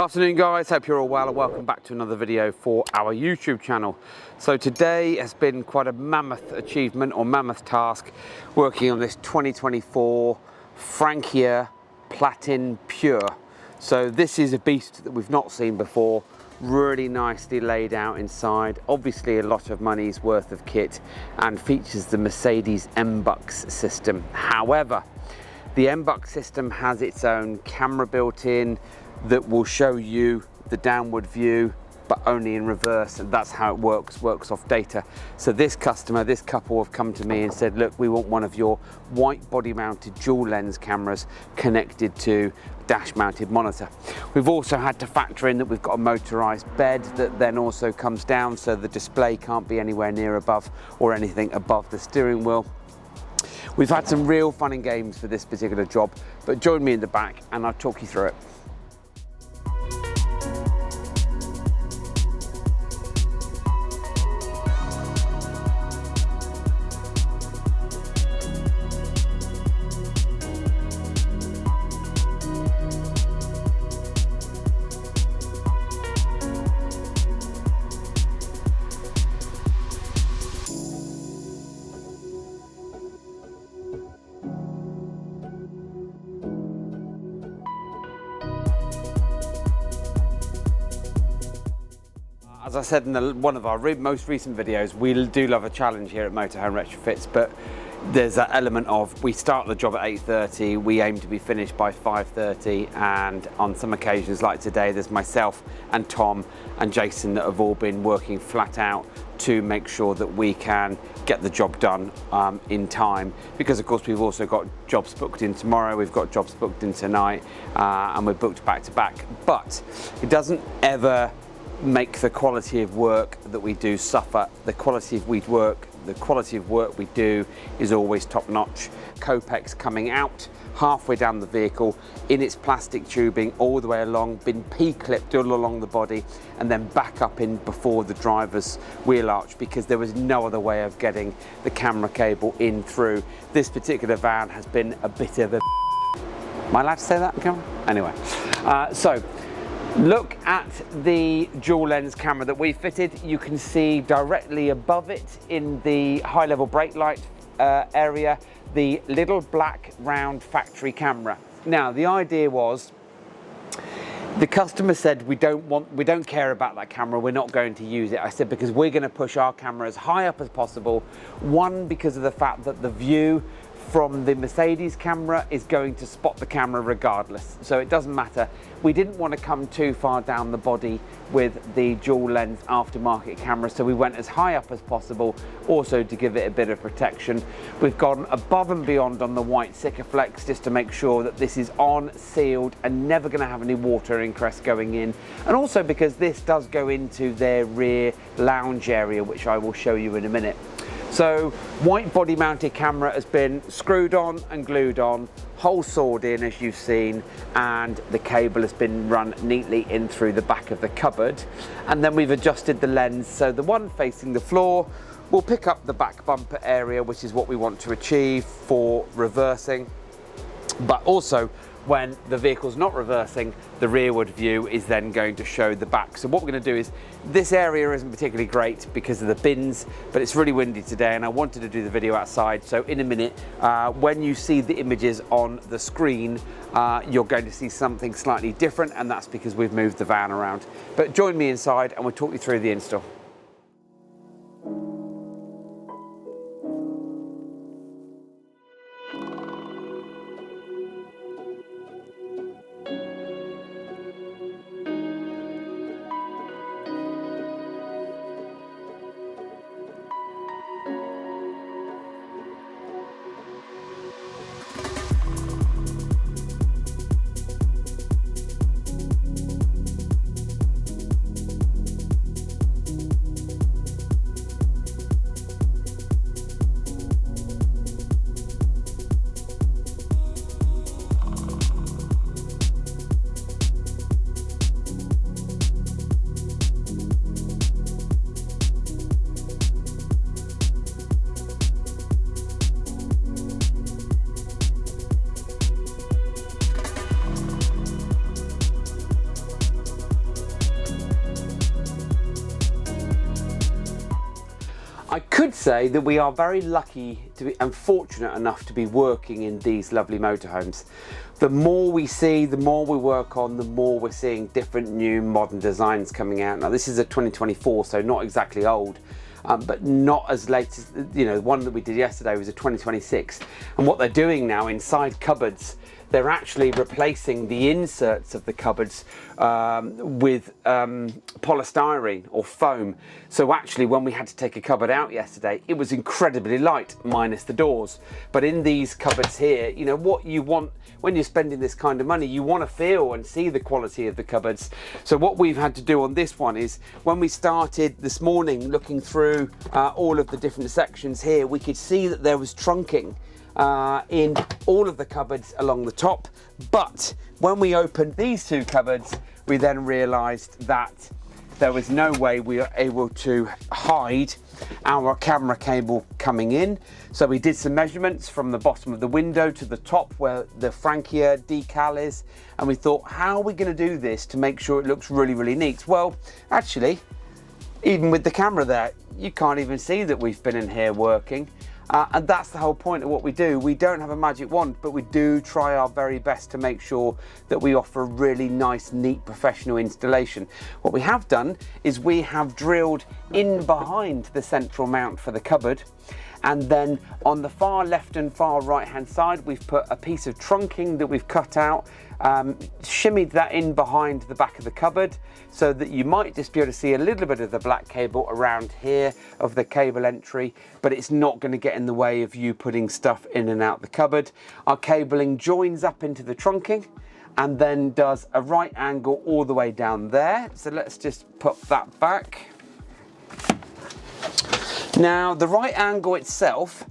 Afternoon guys, hope you're all well and welcome back to another video for our YouTube channel. So today has been quite a mammoth achievement or mammoth task working on this 2024 Frankia Platin Pure. So this is a beast that we've not seen before, really nicely laid out inside, obviously a lot of money's worth of kit, and features the Mercedes M-Bux system. However, the M-Bux system has its own camera built in that will show you the downward view, but only in reverse, and that's how it works off data. So this couple have come to me and said, look, we want one of your white body mounted dual lens cameras connected to dash mounted monitor. We've also had to factor in that we've got a motorized bed that then also comes down, so the display can't be anywhere near above or anything above the steering wheel. We've had some real fun and games for this particular job, but join me in the back and I'll talk you through it. As I said in one of our most recent videos, we do love a challenge here at Motorhome Retrofits, but there's that element of we start the job at 8:30, we aim to be finished by 5:30, and on some occasions like today, there's myself and Tom and Jason that have all been working flat out to make sure that we can get the job done in time, because of course we've also got jobs booked in tomorrow, we've got jobs booked in tonight, and we're booked back to back. But it doesn't ever make the quality of work that we do suffer. The quality of work we do is always top notch. Copex coming out halfway down the vehicle in its plastic tubing all the way along, been P-clipped all along the body and then back up in before the driver's wheel arch, because there was no other way of getting the camera cable in through. This particular van has been a bit of a... Am I allowed to say that on camera? Anyway, so look at the dual lens camera that we fitted. You can see directly above it in the high level brake light area, the little black round factory camera. Now, the idea was, the customer said, we don't care about that camera, we're not going to use it. I said, because we're going to push our camera as high up as possible. One, because of the fact that the view from the Mercedes camera is going to spot the camera regardless, so it doesn't matter. We didn't want to come too far down the body with the dual lens aftermarket camera, so we went as high up as possible, also to give it a bit of protection. We've gone above and beyond on the white Sikaflex just to make sure that this is on, sealed, and never going to have any water ingress going in, and also because this does go into their rear lounge area, which I will show you in a minute. So white body mounted camera has been screwed on and glued on, hole sawed in as you've seen, and the cable has been run neatly in through the back of the cupboard. And then we've adjusted the lens, so the one facing the floor will pick up the back bumper area, which is what we want to achieve for reversing. But also, when the vehicle's not reversing, the rearward view is then going to show the back. So what we're going to do is, this area isn't particularly great because of the bins, but it's really windy today and I wanted to do the video outside. So in a minute, when you see the images on the screen, you're going to see something slightly different, and that's because we've moved the van around. But join me inside and we'll talk you through the install. say that we are very lucky to be and fortunate enough to be working in these lovely motorhomes. The more we see, the more we work on, the more we're seeing different new modern designs coming out. Now this is a 2024, so not exactly old, but not as late as, you know, the one that we did yesterday was a 2026. And what they're doing now inside cupboards, they're actually replacing the inserts of the cupboards with polystyrene or foam. So actually when we had to take a cupboard out yesterday, it was incredibly light, minus the doors. But in these cupboards here, you know, what you want when you're spending this kind of money, you want to feel and see the quality of the cupboards. So what we've had to do on this one is, when we started this morning looking through all of the different sections here, we could see that there was trunking in all of the cupboards along the top. But when we opened these two cupboards, we then realized that there was no way we were able to hide our camera cable coming in. So we did some measurements from the bottom of the window to the top where the Frankia decal is, and we thought, how are we going to do this to make sure it looks really, really neat? Well, actually, even with the camera there, you can't even see that we've been in here working. And that's the whole point of what we do. We don't have a magic wand, but we do try our very best to make sure that we offer a really nice, neat, professional installation. What we have done is we have drilled in behind the central mount for the cupboard, and then on the far left and far right hand side, we've put a piece of trunking that we've cut out, shimmied that in behind the back of the cupboard, so that you might just be able to see a little bit of the black cable around here of the cable entry, but it's not going to get in the way of you putting stuff in and out the cupboard. Our cabling joins up into the trunking and then does a right angle all the way down there. So let's just put that back. Now the right angle itself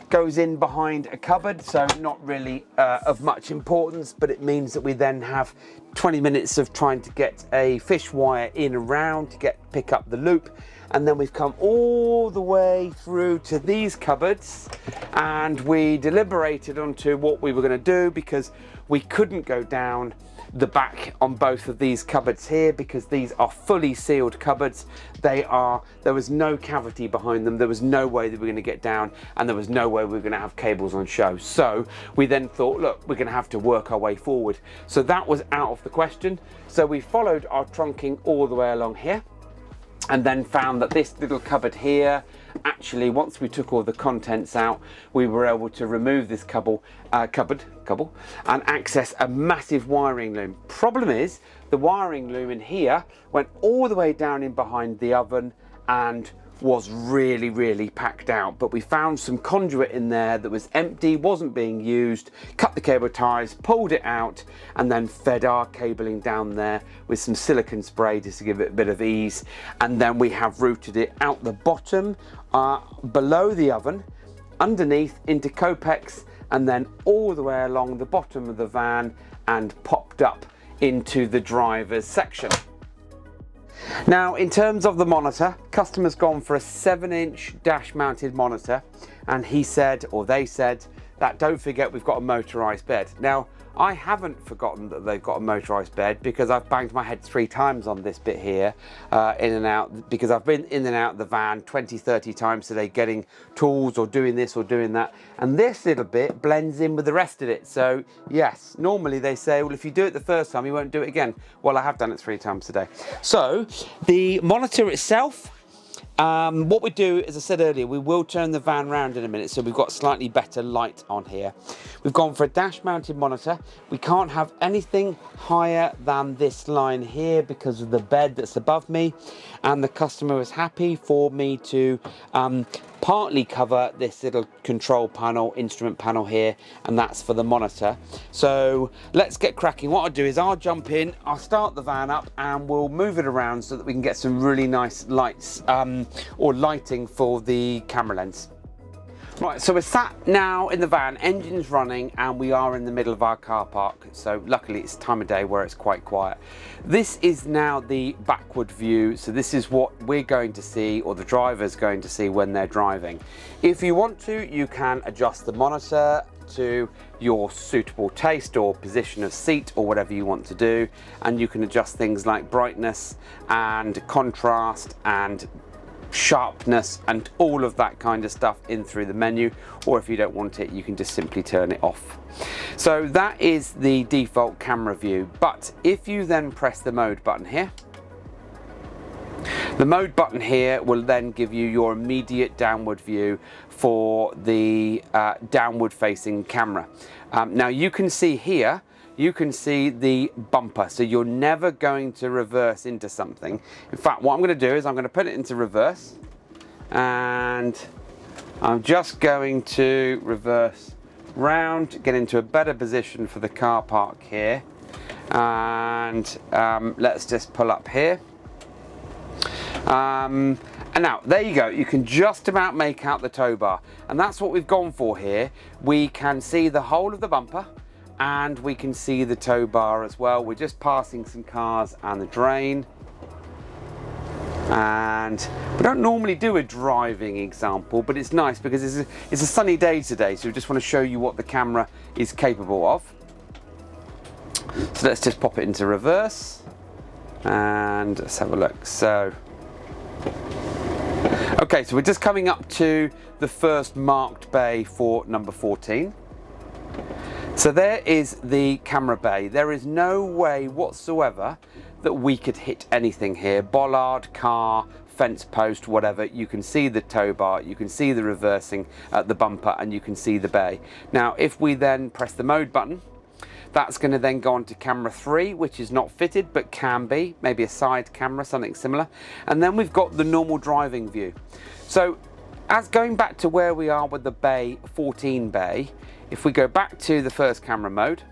goes in behind a cupboard, so not really of much importance, but it means that we then have 20 minutes of trying to get a fish wire in around to pick up the loop, and then we've come all the way through to these cupboards, and we deliberated onto what we were going to do, because we couldn't go down the back on both of these cupboards here, because these are fully sealed cupboards. There was no cavity behind them. There was no way that we were going to get down, and there was no way we were going to have cables on show. So we then thought, look, we're going to have to work our way forward. So that was out of the question. So we followed our trunking all the way along here, and then found that this little cupboard here, actually, once we took all the contents out, we were able to remove this cupboard and access a massive wiring loom. Problem is, the wiring loom in here went all the way down in behind the oven and was really, really packed out. But we found some conduit in there that was empty, wasn't being used, cut the cable ties, pulled it out, and then fed our cabling down there with some silicone spray just to give it a bit of ease. And then we have routed it out the bottom, below the oven, underneath into copex, and then all the way along the bottom of the van and popped up into the driver's section. Now, in terms of the monitor, customer's gone for a 7-inch dash mounted monitor, and he said, or they said, that don't forget we've got a motorized bed. Now, I haven't forgotten that they've got a motorized bed, because I've banged my head 3 times on this bit here, in and out, because I've been in and out of the van 20-30 times today getting tools or doing this or doing that, and this little bit blends in with the rest of it. So yes, normally they say, well, if you do it the first time you won't do it again. Well, I have done it 3 times today. So the monitor itself, what we do, as I said earlier, we will turn the van round in a minute, so we've got slightly better light on here. We've gone for a dash mounted monitor. We can't have anything higher than this line here because of the bed that's above me, and the customer was happy for me to partly cover this little control panel, instrument panel here, and that's for the monitor. So let's get cracking. What I'll do is I'll jump in, I'll start the van up, and we'll move it around so that we can get some really nice lights or lighting for the camera lens. Right, so we're sat now in the van, engine's running, and we are in the middle of our car park. So luckily it's time of day where it's quite quiet. This is now the backward view. So this is what we're going to see, or the driver's going to see when they're driving. If you want to, you can adjust the monitor to your suitable taste or position of seat or whatever you want to do. And you can adjust things like brightness and contrast and sharpness and all of that kind of stuff in through the menu, or if you don't want it, you can just simply turn it off. So that is the default camera view. But if you then press the mode button here, the mode button here will then give you your immediate downward view for the downward facing camera. Now you can see here, you can see the bumper, so you're never going to reverse into something. In fact, what I'm going to do is I'm going to put it into reverse, and I'm just going to reverse round, get into a better position for the car park here, and let's just pull up here. And now there you go, you can just about make out the tow bar, and that's what we've gone for here. We can see the whole of the bumper and we can see the tow bar as well. We're just passing some cars and the drain, and we don't normally do a driving example, but it's nice because it's a sunny day today, so we just want to show you what the camera is capable of. So let's just pop it into reverse and let's have a look. So okay, so we're just coming up to the first marked bay for number 14. So there is the camera bay. There is no way whatsoever that we could hit anything here. Bollard, car, fence post, whatever. You can see the tow bar, you can see the reversing at the bumper, and you can see the bay. Now, if we then press the mode button, that's going to then go on to camera 3, which is not fitted, but can be, maybe a side camera, something similar. And then we've got the normal driving view. So as going back to where we are with the bay, 14 bay, if we go back to the first camera mode,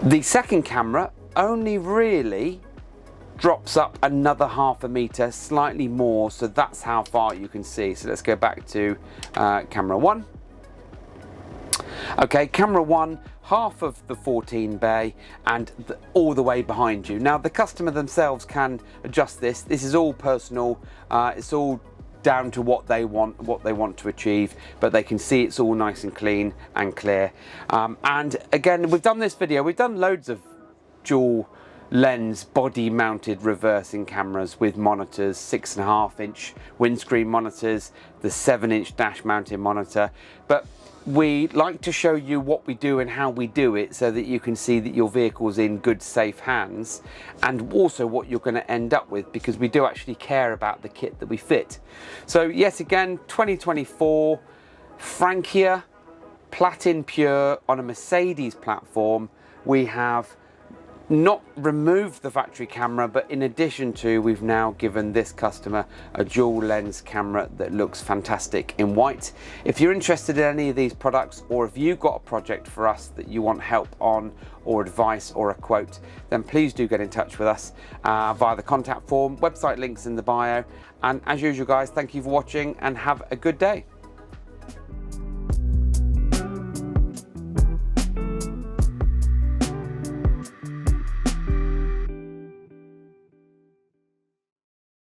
the second camera only really drops up another half a meter, slightly more, so that's how far you can see. So let's go back to camera 1. Okay, camera 1, half of the 14 bay and all the way behind you. Now the customer themselves can adjust this. This is all personal. It's all down to what they want to achieve, but they can see it's all nice and clean and clear. And again, we've done this video, we've done loads of dual lens body mounted reversing cameras with monitors, 6.5-inch windscreen monitors, the 7-inch dash mounted monitor, but we like to show you what we do and how we do it so that you can see that your vehicle's in good, safe hands, and also what you're going to end up with, because we do actually care about the kit that we fit. So yet again, 2024 Frankia Platin Pure on a Mercedes platform. We have not removed the factory camera, but in addition to, we've now given this customer a dual lens camera that looks fantastic in white. If you're interested in any of these products, or if you've got a project for us that you want help on, or advice or a quote, then please do get in touch with us via the contact form. Website links in the bio. And as usual guys, thank you for watching and have a good day.